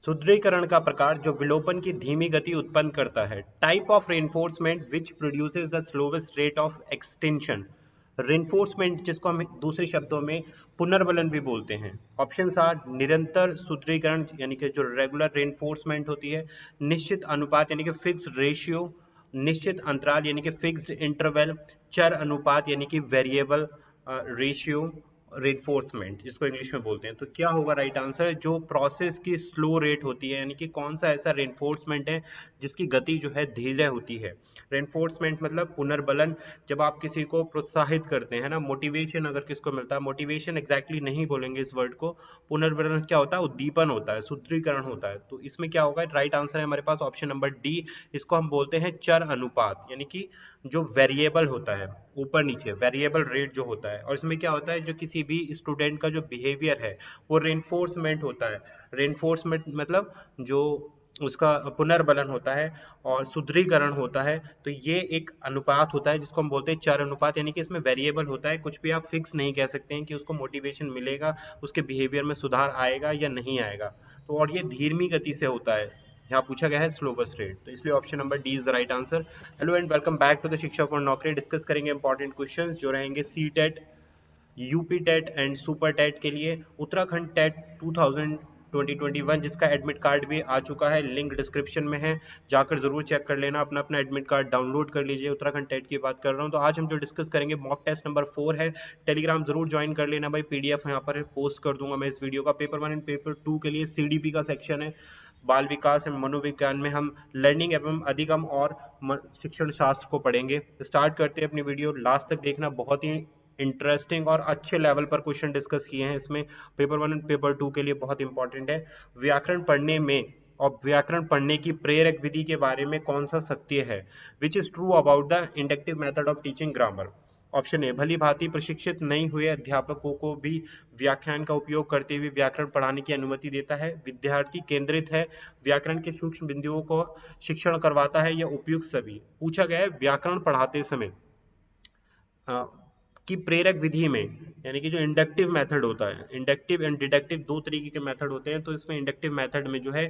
सुदृढ़ीकरण का प्रकार जो विलोपन की धीमी गति उत्पन्न करता है। Type of reinforcement which produces the slowest rate of extension. Reinforcement जिसको हम दूसरे शब्दों में पुनर्बलन भी बोलते हैं। ऑप्शंस आर निरंतर सुदृढ़ीकरण यानी कि जो रेगुलर रेनफोर्समेंट होती है, निश्चित अनुपात यानी कि फिक्स रेशियो, निश्चित अंतराल यानी कि फिक्स्ड इंटरवल, चर अनुपात यानी कि वेरिएबल रेशियो रेनफोर्समेंट जिसको इंग्लिश में बोलते हैं। तो क्या होगा राइट आंसर, जो प्रोसेस की स्लो रेट होती है, यानी कि कौन सा ऐसा रेनफोर्समेंट है जिसकी गति जो है धीरे होती है। रेनफोर्समेंट मतलब पुनर्बलन, जब आप किसी को प्रोत्साहित करते हैं ना, मोटिवेशन अगर किसको मिलता है, मोटिवेशन एग्जैक्टली नहीं बोलेंगे इस वर्ड को, पुनर्बलन क्या होता है, उद्दीपन होता है, सुदृढ़ीकरण होता है। तो इसमें क्या होगा, राइट आंसर है हमारे पास ऑप्शन नंबर डी। इसको हम बोलते हैं चर अनुपात, यानी कि जो वेरिएबल होता है, ऊपर नीचे वेरिएबल रेट जो होता है। और इसमें क्या होता है, जो किसी भी स्टूडेंट का जो बिहेवियर है वो रेनफोर्समेंट होता है। रेनफोर्समेंट मतलब जो उसका पुनर्बलन होता है और सुदृढ़ीकरण होता है। तो ये एक अनुपात होता है जिसको हम बोलते हैं चर अनुपात, यानी कि इसमें वेरिएबल होता है, कुछ भी आप फिक्स नहीं कह सकते हैं कि उसको मोटिवेशन मिलेगा, उसके बिहेवियर में सुधार आएगा या नहीं आएगा। तो और ये धीमी गति से होता है, यहाँ पूछा गया है स्लोवेस्ट रेट, तो इसलिए option number D is the right answer. Hello and welcome back to the Shiksha for Naukri. Discuss करेंगे इंपॉर्टेंट क्वेश्चंस जो रहेंगे C TET, UP TET and super TET के लिए। उत्तराखंड टेट 2021 जिसका एडमिट कार्ड भी आ चुका है, लिंक डिस्क्रिप्शन में है, जाकर जरूर चेक कर लेना, अपना अपना एडमिट कार्ड डाउनलोड कर लीजिए। उत्तराखंड टेट की बात कर रहा हूँ। तो आज हम जो डिस्कस करेंगे मॉक टेस्ट नंबर 4 है। टेलीग्राम जरूर ज्वाइन कर लेना भाई, पीडीएफ यहाँ पर पोस्ट कर दूंगा मैं इस वीडियो का। पेपर 1 एंड पेपर 2 के लिए सीडीपी का सेक्शन है, बाल विकास एवं मनोविज्ञान में हम लर्निंग एवं अधिगम और शिक्षण शास्त्र को पढ़ेंगे। स्टार्ट करते हैं अपनी वीडियो, लास्ट तक देखना, बहुत ही इंटरेस्टिंग और अच्छे लेवल पर क्वेश्चन डिस्कस किए हैं इसमें। पेपर 1 एंड पेपर 2 के लिए बहुत इंपॉर्टेंट है। व्याकरण पढ़ने में और व्याकरण पढ़ने की प्रेरक विधि के बारे में कौन सा सत्य है, which is true about the inductive method of teaching grammar. Option A, भली भांति प्रशिक्षित नहीं हुए अध्यापकों को भी व्याख्यान का उपयोग करते हुए व्याकरण पढ़ाने की अनुमति देता है, विद्यार्थी केंद्रित है, व्याकरण के सूक्ष्म बिंदुओं को शिक्षण करवाता है, या उपयुक्त सभी। पूछा गया है व्याकरण पढ़ाते समय की प्रेरक विधि में, यानी कि जो इंडक्टिव मेथड होता है, इंडक्टिव एंड डिडक्टिव दो तरीके के मेथड होते हैं, तो इसमें इंडक्टिव मेथड में जो है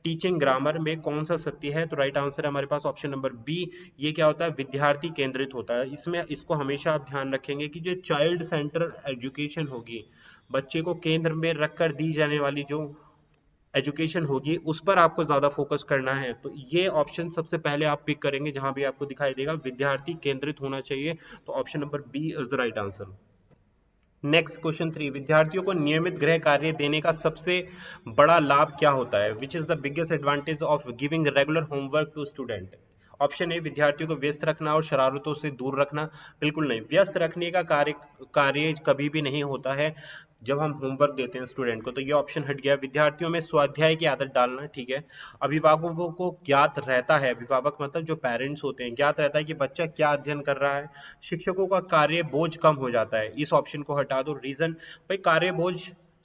टीचिंग ग्रामर में कौन सा सत्य है। तो राइट आंसर है हमारे पास ऑप्शन नंबर बी। ये क्या होता है, विद्यार्थी केंद्रित होता है। इसमें इसको हमेशा आप ध्यान रखेंगे कि जो चाइल्ड सेंटर एजुकेशन होगी, बच्चे को केंद्र में रखकर दी जाने वाली जो एजुकेशन होगी, उस पर आपको ज्यादा फोकस करना है। तो ये ऑप्शन सबसे पहले आप पिक करेंगे, जहां भी आपको दिखाई देगा विद्यार्थी केंद्रित होना चाहिए। तो option number B is the right answer. Next question 3, विद्यार्थियों को नियमित गृह कार्य देने का सबसे बड़ा लाभ क्या होता है, which is the biggest advantage of giving regular homework to student. Option A, विद्यार्थियों को व्यस्त रखना और शरारतों से दूर रखना। बिल्कुल नहीं, व्यस्त रखने का कार्य कभी भी नहीं होता है जब हम होमवर्क देते हैं स्टूडेंट को। तो ये ऑप्शन हट गया। विद्यार्थियों में स्वाध्याय की आदत डालना, ठीक है। अभिभावकों को ज्ञात रहता है, अभिभावक मतलब जो पेरेंट्स होते हैं, ज्ञात रहता है कि बच्चा क्या अध्ययन कर रहा है। शिक्षकों का कार्य बोझ कम हो जाता है, इस ऑप्शन को हटा दो। रीजन, भाई कार्य बोझ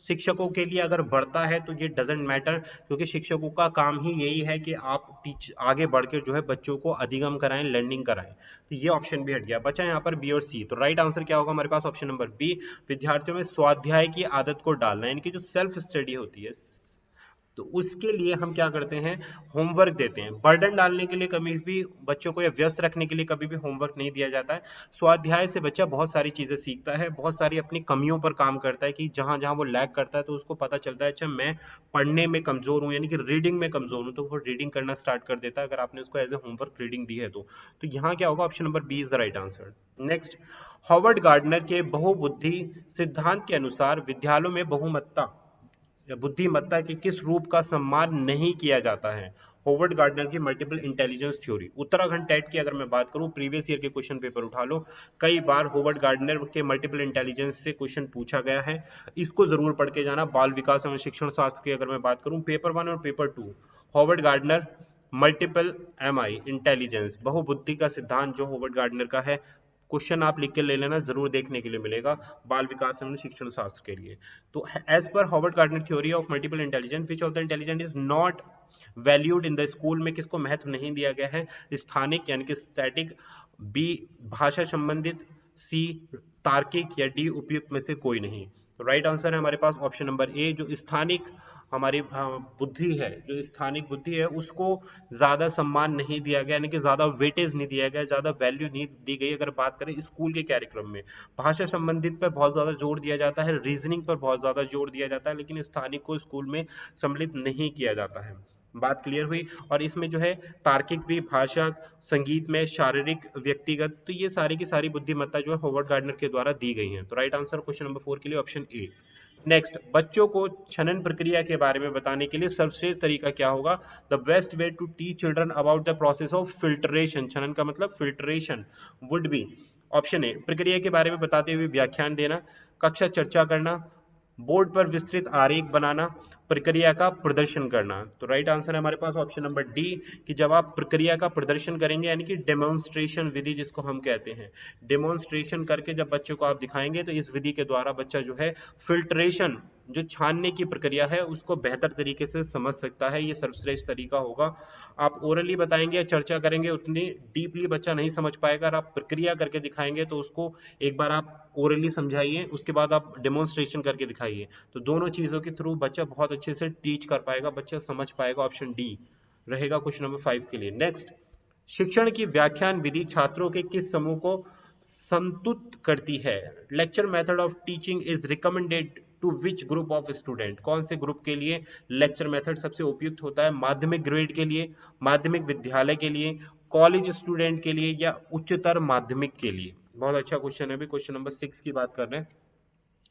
शिक्षकों के लिए अगर बढ़ता है तो ये डजेंट मैटर, क्योंकि शिक्षकों का काम ही यही है कि आप आगे बढ़ के जो है बच्चों को अधिगम कराएं, लर्निंग कराएं। तो ये ऑप्शन भी हट गया, बचा यहाँ पर बी और सी। तो राइट आंसर क्या होगा हमारे पास ऑप्शन नंबर बी, विद्यार्थियों में स्वाध्याय की आदत को डालना, यानी कि जो सेल्फ स्टडी होती है, तो उसके लिए हम क्या करते हैं, होमवर्क देते हैं। बर्डन डालने के लिए कभी भी बच्चों को या व्यस्त रखने के लिए कभी भी होमवर्क नहीं दिया जाता है। स्वाध्याय से बच्चा बहुत सारी चीजें सीखता है, बहुत सारी अपनी कमियों पर काम करता है, कि जहां जहां वो लैग करता है तो उसको पता चलता है अच्छा मैं पढ़ने में कमजोर हूं, यानी कि रीडिंग में कमजोर हूं, तो वो रीडिंग करना स्टार्ट कर देता है अगर आपने उसको एज ए होमवर्क रीडिंग दी है तो यहाँ क्या होगा, option number B is the right answer. Next, Howard Gardner के बहुबुद्धि सिद्धांत के अनुसार विद्यालयों में बहुमत्ता या बुद्धिमत्ता के किस रूप का सम्मान नहीं किया जाता है। होवर्ड गार्डनर की multiple intelligence theory. Uttarakhand TET की अगर मैं बात करूं, प्रीवियस ईयर के क्वेश्चन पेपर उठा लो, कई बार होवर्ड गार्डनर के मल्टीपल इंटेलिजेंस से क्वेश्चन पूछा गया है, इसको जरूर पढ़ के जाना। बाल विकास एवं शिक्षण शास्त्र की अगर मैं बात करूं, पेपर 1 और paper 2, Howard Gardner multiple MI intelligence, बहुबुद्धि का सिद्धांत जो होवर्ड गार्डनर का है, क्वेश्चन आप लिख के ले लेना, जरूर देखने के लिए मिलेगा बाल विकास एवं शिक्षण शास्त्र के लिए। तो एज पर Howard Gardner theory of multiple intelligence, which of the intelligent is not valued in the school, में किसको महत्व नहीं दिया गया है, स्थानिक यानी कि स्टैटिक, बी भाषा संबंधित, सी तार्किक, या डी उपयुक्त में से कोई नहीं। तो राइट आंसर है हमारे पास ऑप्शन नंबर ए, जो स्थानिक हमारी बुद्धि है, जो स्थानिक बुद्धि है, उसको ज्यादा सम्मान नहीं दिया गया, यानी कि ज्यादा वेटेज नहीं दिया गया, ज्यादा वैल्यू नहीं दी गई। अगर बात करें स्कूल के कार्यक्रम में भाषा संबंधित पर बहुत ज्यादा जोर दिया जाता है, रीजनिंग पर बहुत ज्यादा जोर दिया जाता है, लेकिन स्थानिक को स्कूल में सम्मिलित नहीं किया जाता है। बात क्लियर हुई। और इसमें जो है तार्किक भी, भाषा, संगीत में शारीरिक, व्यक्तिगत, तो ये सारी की सारी बुद्धिमत्ता जो है होवर्ड गार्डनर के द्वारा दी गई है। तो राइट आंसर क्वेश्चन नंबर 4 के लिए ऑप्शन ए। नेक्स्ट, बच्चों को छनन प्रक्रिया के बारे में बताने के लिए सर्वश्रेष्ठ तरीका क्या होगा? The best way to teach children about the process of filtration, छनन का मतलब filtration, would be option A, प्रक्रिया के बारे में बताते हुए व्याख्यान देना, कक्षा चर्चा करना, बोर्ड पर विस्तृत आरेख बनाना, प्रक्रिया का प्रदर्शन करना। तो राइट आंसर है हमारे पास ऑप्शन नंबर डी, कि जब आप प्रक्रिया का प्रदर्शन करेंगे, यानी कि डेमोन्स्ट्रेशन विधि जिसको हम कहते हैं, डेमोन्स्ट्रेशन करके जब बच्चों को आप दिखाएंगे, तो इस विधि के द्वारा बच्चा जो है फिल्ट्रेशन, जो छानने की प्रक्रिया है, उसको बेहतर तरीके से समझ सकता है। ये सर्वश्रेष्ठ तरीका होगा। आप ओरली बताएंगे या चर्चा करेंगे, उतनी डीपली बच्चा नहीं समझ पाएगा। आप प्रक्रिया करके दिखाएंगे तो उसको एक बार आप ओरली समझाइए, उसके बाद आप डेमोन्स्ट्रेशन करके दिखाइए, तो दोनों चीजों के थ्रू बच्चा बहुत अच्छे से टीच कर पाएगा, बच्चा समझ पाएगा। ऑप्शन डी रहेगा क्वेश्चन नंबर 5 के लिए। नेक्स्ट, शिक्षण की व्याख्यान विधि छात्रों के किस समूह को संतुष्ट करती है? Lecture method of teaching is recommended to which group of student, कौन से ग्रुप के लिए लेक्चर मेथड सबसे उपयुक्त होता है? माध्यमिक ग्रेड के लिए, माध्यमिक विद्यालय के लिए, कॉलेज स्टूडेंट के लिए, या उच्चतर माध्यमिक के लिए? बहुत अच्छा क्वेश्चन है। अभी क्वेश्चन नंबर 6 की बात कर रहे हैं।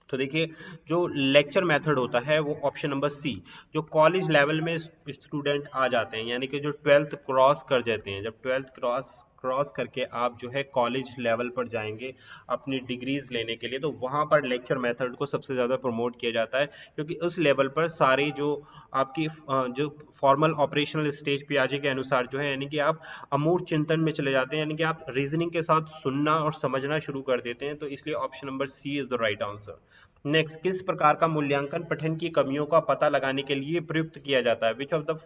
तो देखिए, जो लेक्चर मेथड होता है वो ऑप्शन नंबर सी, जो कॉलेज लेवल में स्टूडेंट आ जाते हैं, यानी कि जो 12th क्रॉस कर जाते हैं, जब 12th क्रॉस करके आप जो है कॉलेज लेवल पर जाएंगे अपनी डिग्रीज लेने के लिए, तो वहां पर लेक्चर मेथड को सबसे ज्यादा प्रमोट किया जाता है, क्योंकि उस लेवल पर सारी जो आपकी जो फॉर्मल ऑपरेशनल स्टेज पे आजे के अनुसार जो है, यानी कि आप अमूर्त चिंतन में चले जाते हैं, यानी कि आप रीजनिंग के साथ सुनना और समझना शुरू कर देते हैं। तो इसलिए option number C is the right answer. Next, किस प्रकार का मूल्यांकन पठन की कमियों का पता लगाने के लिए प्रयुक्त किया जाता है? Which of the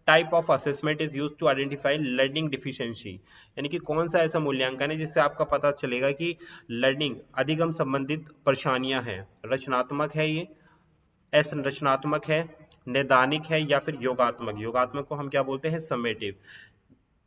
type of assessment is used to identify learning deficiency, यानी कि कौन सा ऐसा मूल्यांकन है जिससे आपका पता चलेगा कि लर्निंग अधिगम संबंधित परेशानियां हैं? रचनात्मक है ये, असंरचनात्मक है, नैदानिक है, या फिर योगात्मक? योगात्मक को हम क्या बोलते हैं? समेटिव।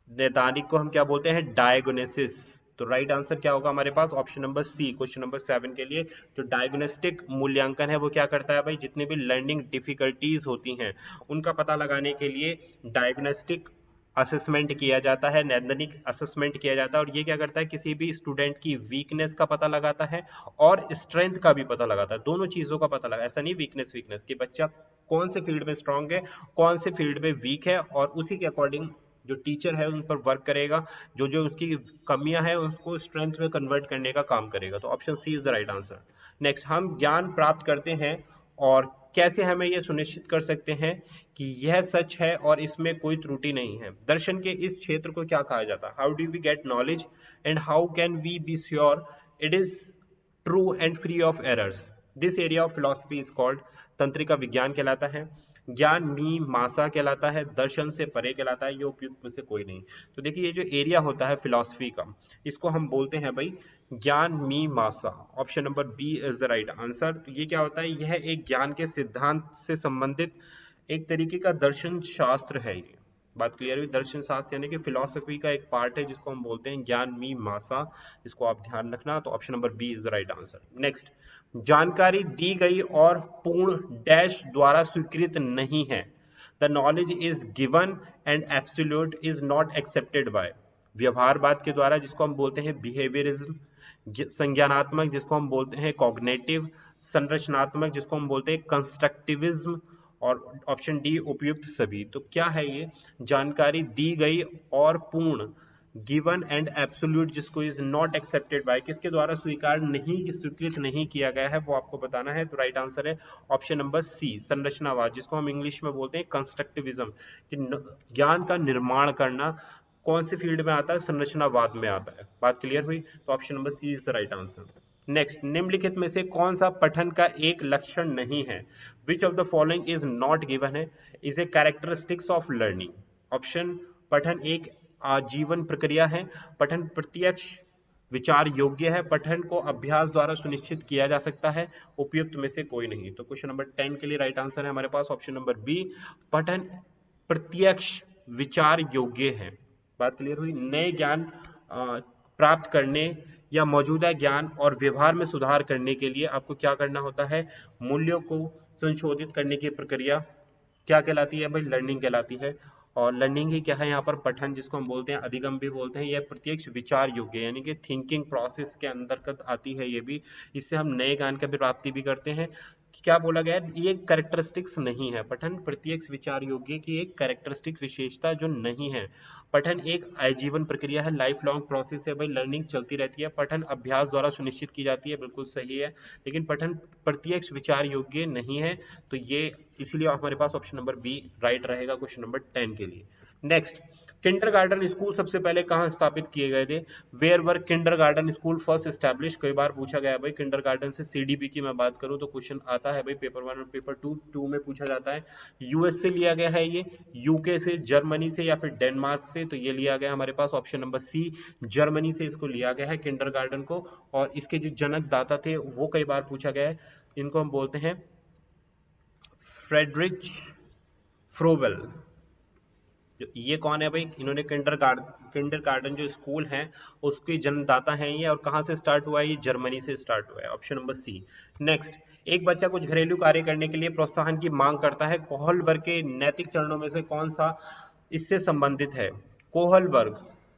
नैदानिक को हम क्या बोलते हैं? डायग्नोसिस। तो राइट आंसर क्या होगा हमारे पास? Option number C, question number 7 के लिए। जो डायग्नोस्टिक मूल्यांकन है वो क्या करता है भाई? जितने भी लर्निंग डिफिकल्टीज होती हैं उनका पता लगाने के लिए डायग्नोस्टिक असेसमेंट किया जाता है, नैदानिक असेसमेंट किया जाता है। और ये क्या करता है? किसी भी स्टूडेंट की वीकनेस का पता लगाता है और स्ट्रेंथ का भी पता लगाता है, दोनों चीजों का पता लगा। ऐसा नहीं वीकनेस कि बच्चा कौन से फील्ड में स्ट्रांग है, कौन से फील्ड में वीक है, और उसी के अकॉर्डिंग जो टीचर है उन पर वर्क करेगा, जो जो उसकी कमियां हैं उसको स्ट्रेंथ में कन्वर्ट करने का काम करेगा। तो option C is the right answer. Next, हम ज्ञान प्राप्त करते हैं और कैसे हमें यह सुनिश्चित कर सकते हैं कि यह सच है और इसमें कोई त्रुटि नहीं है? दर्शन के इस क्षेत्र को क्या कहा जाता है? How do we get knowledge and how can we be sure it is true and free of errors? This area of philosophy is called, तंत्रिका विज्ञान कहलाता है, ज्ञान मीमांसा कहलाता है, दर्शन से परे कहलाता है, ये उपयुक्त में से कोई नहीं। तो देखिए, ये जो एरिया होता है फिलॉसफी का, इसको हम बोलते हैं भाई ज्ञान मीमांसा। Option number B is the right answer. तो ये क्या होता है? यह एक ज्ञान के सिद्धांत से संबंधित एक तरीके का दर्शन शास्त्र है। ये बात क्लियर हुई? दर्शन शास्त्र यानी कि फिलॉसफी का एक पार्ट है जिसको हम बोलते हैं ज्ञान मीमांसा। इसको आप ध्यान रखना। तो option number B is the right answer. Next, जानकारी दी गई और पूर्ण डैश द्वारा स्वीकृत नहीं है। The knowledge is given and absolute is not accepted by. व्यवहारवाद के द्वारा, जिसको हम बोलते हैं बिहेवियरिज्म, संज्ञानात्मक जिसको हम बोलते हैं कॉग्निटिव, संरचनात्मक जिसको हम बोलते हैं कंस्ट्रक्टिविज्म, और ऑप्शन डी उपयुक्त सभी। तो क्या है ये? जानकारी दी गई और पूर्ण, गिवन एंड एब्सोल्यूट जिसको इज नॉट एक्सेप्टेड बाय, किसके द्वारा स्वीकार नहीं, स्वीकृत नहीं किया गया है, वो आपको बताना है। तो राइट आंसर है ऑप्शन नंबर सी, संरचनावाद, जिसको हम इंग्लिश में बोलते हैं कंस्ट्रक्टिविज्म, कि ज्ञान का निर्माण करना कौन से फील्ड में आता है? संरचनावाद में आता है। बात क्लियर हुई? तो option number C is the right answer. Next, निम्नलिखित में से कौन सा पठन का एक लक्षण नहीं है? Which of the following is not given है, is a characteristics of learning? Option, पठन एक आजीवन प्रक्रिया है, पठन प्रत्यक्ष विचार योग्य है, पठन को अभ्यास द्वारा सुनिश्चित किया जा सकता है, उपयुक्त में से कोई नहीं। तो क्वेश्चन नंबर 10 के लिए राइट आंसर है हमारे पास ऑप्शन नंबर बी, पठन प्रत्यक्ष विचार योग्य है। बात क्लियर हुई। नए ज्ञान प्राप्त करने या मौजूदा ज्ञान और व्यवहार में सुधार करने के लिए आपको क्या करना होता है, मूल्यों को संशोधित करने की प्रक्रिया क्या कहलाती है भाई, लर्निंग कहलाती है। और लर्निंग ही क्या है यहाँ पर, पठन जिसको हम बोलते हैं, अधिगम भी बोलते हैं, यह प्रत्यक्ष विचार योग्य यानी कि थिंकिंग प्रोसेस के अंतर्गत आती है ये भी। इससे हम नए ज्ञान की प्राप्ति भी करते हैं। क्या बोला गया है, ये कैरेक्टरिस्टिक्स नहीं है, पठन प्रत्यक्ष विचार योग्य की एक कैरेक्टरिस्टिक विशेषता जो नहीं है। पठन एक आजीवन प्रक्रिया है, लाइफ लॉन्ग प्रोसेस है भाई, लर्निंग चलती रहती है। पठन अभ्यास द्वारा सुनिश्चित की जाती है, बिल्कुल सही है, लेकिन पठन प्रत्यक्ष विचार योग्य नहीं है। तो ये इसीलिए हमारे पास ऑप्शन नंबर बी राइट रहेगा क्वेश्चन नंबर 10 के लिए। नेक्स्ट, किंडरगार्टन स्कूल सबसे पहले कहाँ स्थापित किए गए थे, where were kindergarten school first establish. कई बार पूछा गया है भाई, किंडरगार्टन से सीडीपी की मैं बात करूं तो क्वेश्चन आता है भाई पेपर 1 और पेपर 2 में पूछा जाता है। यूएस से लिया गया है ये, यूके से, जर्मनी से या फिर डेनमार्क से, तो ये लिया गया हमारे पास ऑप्शन नंबर सी, जर्मनी से इसको लिया गया है किंडरगार्टन को। और इसके जो जनक दाता थे वो कई बार पूछा गया है, इनको हम बोलते हैं फ्रेडरिच फ्रोवेल। ये कौन है भाई, इन्होंने किंडरगार्टन जो स्कूल है उसके जन्मदाता हैं ये। और कहां से स्टार्ट हुआ है, ये जर्मनी से स्टार्ट हुआ है, ऑप्शन नंबर सी। नेक्स्ट, एक बच्चा कुछ घरेलू कार्य करने के लिए प्रोत्साहन की मांग करता है, कोहलबर्ग के नैतिक चरणों में से कौन सा इससे संबंधित है। कोहलबर्ग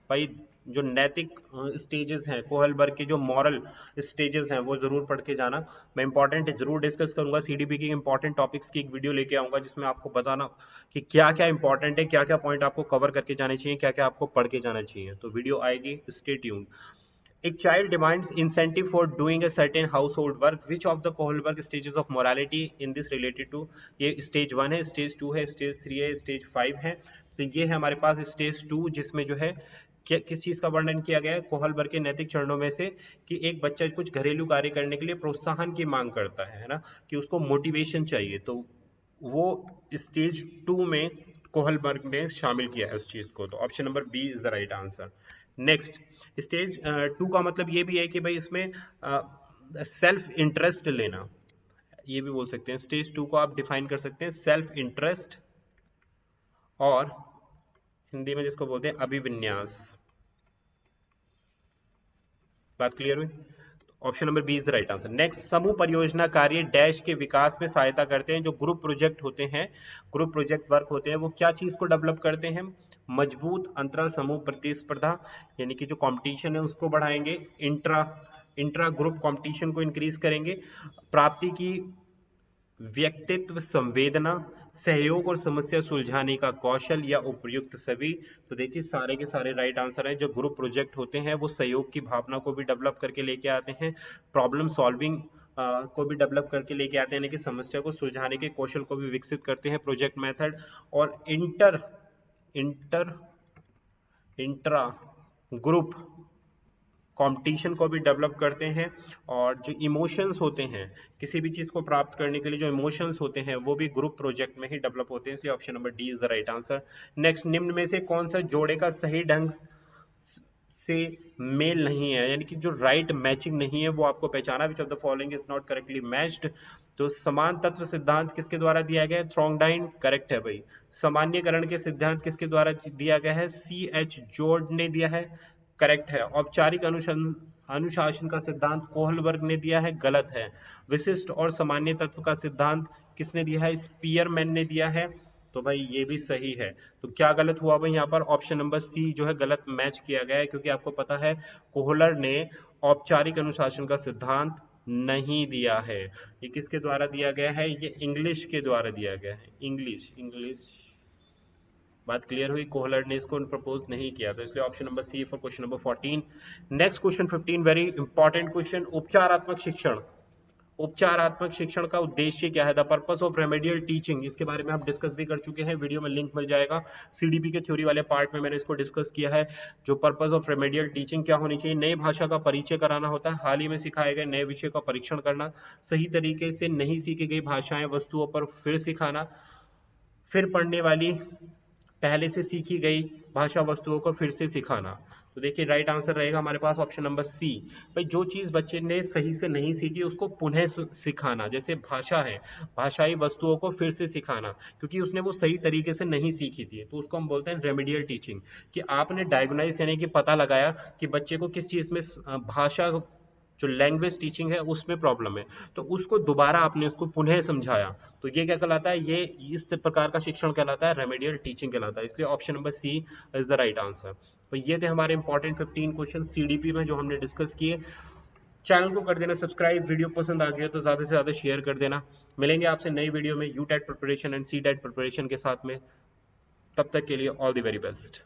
भाई जो नैतिक स्टेजेस हैं, कोहलबर्ग के जो मॉरल स्टेजेस हैं वो जरूर पढ़ के जाना। मैं इंपॉर्टेंट जरूर डिस्कस करूंगा, सीडीपी के इंपॉर्टेंट टॉपिक्स की एक वीडियो लेके आऊंगा जिसमें आपको बताना कि क्या क्या इंपॉर्टेंट है, क्या क्या पॉइंट आपको कवर करके जाने चाहिए, क्या क्या आपको पढ़ के जाना चाहिए। तो वीडियो आएगी, स्टे ट्यून्ड। एक child demands incentive for doing a certain household work, which of the Kohlberg stages of morality in this related to. ये स्टेज 1 है, स्टेज 2 है, स्टेज 3 है, स्टेज 5 है। तो ये है हमारे पास स्टेज 2 जिसमें जो है किस चीज का वर्णन किया गया है, कोहलबर्ग के नैतिक चरणों में से कि एक बच्चा कुछ घरेलू कार्य करने के लिए प्रोत्साहन की मांग करता है ना, कि उसको मोटिवेशन चाहिए। तो वो स्टेज 2 में कोहलबर्ग ने शामिल किया है उस चीज को। तो option number B is the right answer. Next, stage 2 का मतलब ये भी है कि भाई इसमें सेल्फ इंटरेस्ट लेना, ये भी बोल सकते हैं। स्टेज 2 को आप डिफाइन कर सकते हैं सेल्फ इंटरेस्ट, और हिंदी में जिसको बोलते हैं अभिविन्यास। बात क्लियर हुई। Option number B is the right answer. Next, समूह परियोजना कार्य डैश के विकास में सहायता करते हैं। जो ग्रुप प्रोजेक्ट होते हैं, ग्रुप प्रोजेक्ट वर्क होते हैं, वो क्या चीज को डेवलप करते हैं, मजबूत अंतरा समूह प्रतिस्पर्धा यानी कि जो कंपटीशन है उसको बढ़ाएंगे, इंट्रा ग्रुप कंपटीशन को इंक्रीज करेंगे, प्राप्ति की व्यक्तित्व संवेदना, सहयोग और समस्या सुलझाने का कौशल या उपयुक्त सभी। तो देखिए सारे के सारे राइट आंसर हैं। जो ग्रुप प्रोजेक्ट होते हैं वो सहयोग की भावना को भी डेवलप करके लेके आते हैं, प्रॉब्लम सॉल्विंग को भी डेवलप करके लेके आते हैं, यानी कि समस्या को सुलझाने के कौशल को भी विकसित करते हैं प्रोजेक्ट मेथड। और इंट्रा ग्रुप कंपटीशन को भी डेवलप करते हैं। और जो इमोशंस होते हैं, किसी भी चीज को प्राप्त करने के लिए जो इमोशंस होते हैं वो भी ग्रुप प्रोजेक्ट में ही डेवलप होते हैं, इसलिए option number D is the right answer. Next, निम्न में से कौन सा जोड़े का सही ढंग से मेल नहीं है, यानी कि जो राइट मैचिंग नहीं है वो आपको पहचाना, विच of the following is not correctly matched. तो समान तत्व सिद्धांत किसके द्वारा दिया गया है, थ्रोंगडाइन करेक्ट है भाई। सामान्यकरण के सिद्धांत किसके द्वारा दिया गया है, सी एच जोर्ड ने दिया है, करेक्ट है। औपचारिक अनुशासन का सिद्धांत कोहलबर्ग ने दिया है, गलत है। विशिष्ट और सामान्य तत्व का सिद्धांत किसने दिया है, स्पीयरमैन ने दिया है, तो भाई ये भी सही है। तो क्या गलत हुआ भाई यहाँ पर, ऑप्शन नंबर सी जो है गलत मैच किया गया है, क्योंकि आपको पता है कोहलर ने औपचारिक अनुशासन का सिद्धांत नहीं दिया है। ये किसके द्वारा दिया गया है, ये इंग्लिश के द्वारा दिया गया है, इंग्लिश। बात क्लियर हुई, कोहलर ने इसको प्रपोज नहीं किया, तो इसलिए option number C for question number 14। Next question 15, very important question. उपचारात्मक शिक्षण, उपचारात्मक शिक्षण का उद्देश्य क्या है, the purpose of remedial teaching, इसके बारे में आप डिस्कस भी कर चुके हैं, वीडियो में लिंक मिल जाएगा। सीडीपी के थ्योरी वाले पार्ट में मैंने इसको डिस्कस किया है। जो पर्पस ऑफ रेमेडियल टीचिंग क्या होनी चाहिए, नई भाषा का परिचय कराना होता है, हाल ही में सिखाए गए नए विषय का परीक्षण करना, सही तरीके से नहीं सीखी गई भाषाएं वस्तुओं पर फिर सिखाना, फिर पढ़ने वाली पहले से सीखी गई भाषा वस्तुओं को फिर से सिखाना। तो देखिए राइट आंसर रहेगा हमारे पास ऑप्शन नंबर सी। भाई जो चीज बच्चे ने सही से नहीं सीखी उसको पुनः सिखाना, जैसे भाषा है, भाषाई वस्तुओं को फिर से सिखाना, क्योंकि उसने वो सही तरीके से नहीं सीखी थी, तो उसको हम बोलते हैं रेमेडियल टीचिंग। कि आपने डायगोनाइज यानी कि पता लगाया कि बच्चे को किस चीज में भाषा, जो लैंग्वेज टीचिंग है उसमें प्रॉब्लम है, तो उसको दोबारा आपने उसको पुनः समझाया, तो ये क्या कहलाता है, ये इस प्रकार का शिक्षण कहलाता है, रेमेडियल टीचिंग कहलाता है। इसलिए option number C is the right answer. तो ये थे हमारे इंपॉर्टेंट 15 क्वेश्चन सीडीपी में जो हमने डिस्कस किए। चैनल को कर देना सब्सक्राइब, वीडियो पसंद आ गया तो ज़्यादा से ज़्यादा शेयर कर देना। मिलेंगे आपसे नई वीडियो में U TET preparation and C TET preparation के साथ में। तब तक के लिए ऑल द वेरी बेस्ट।